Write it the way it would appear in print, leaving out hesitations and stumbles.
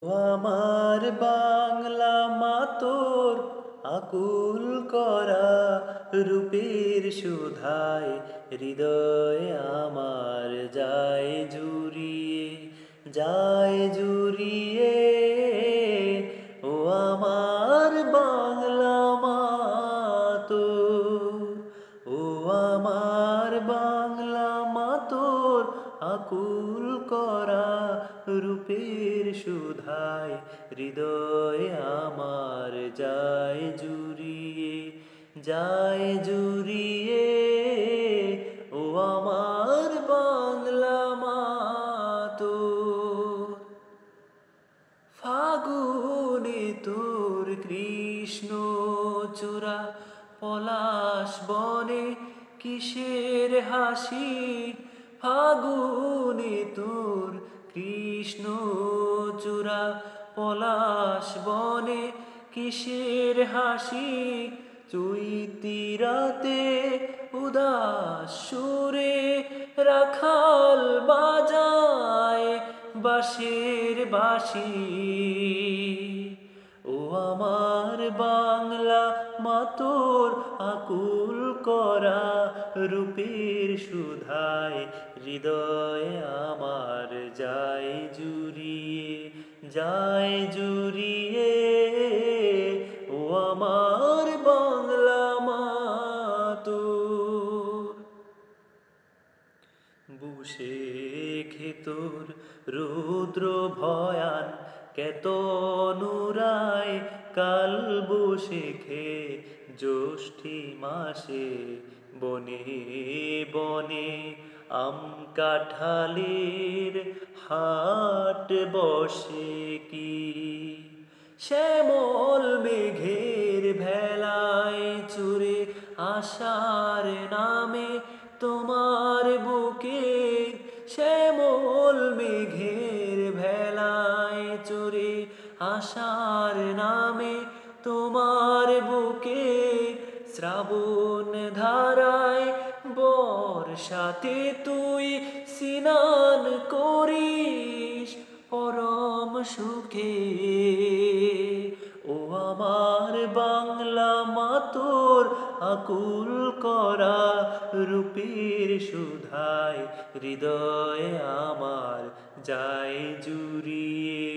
আমার বাংলা মাতোর আকুল করা রূপের সুধায় হৃদয় আমার যায় জুড়িয়ে ও আমার বাংলা মাতোর ও আমার বাংলা মাতোর আকুল করা রূপের সুধায় হৃদয় আমার যায় জুড়িয়ে ও আমার বাংলা মাতোর ফাগুনে তোর কৃষ্ণ চূড়া পলাশ বনে কিসের হাসি ফাগুনে তোর কৃষ্ণ চূড়া পলাশ বনে কিসের হাসি চৈতি রাতে উদাস সুরে রাখাল বাজায় বাঁশের বাঁশি ও আমার বাংলা মাতোর আকুল করা রূপের সুধায় হৃদয় আমার যায় জুড়িয়ে ও আমার বাংলা মাতোর বুসে খেতর রুদ্র ভয়ান কেতনুরায় কাল বসে জ্যৈষ্ঠী মাসে বনে বনে আম কাঁঠালের হাট বসে কি শ্যামল মেঘের ভেলায় চুরে আশার নামে তোমার বুকে শ্যামল মেঘের ভেলায় চুরে আশার নামে তোমার বুকে শ্রাবণ ধারায় বর্ষাতে তুই স্নান করিস পরম সুখে ও আমার বাংলা মাতোর আকুল করা রূপের সুধায় হৃদয় আমার যায় জুড়িয়ে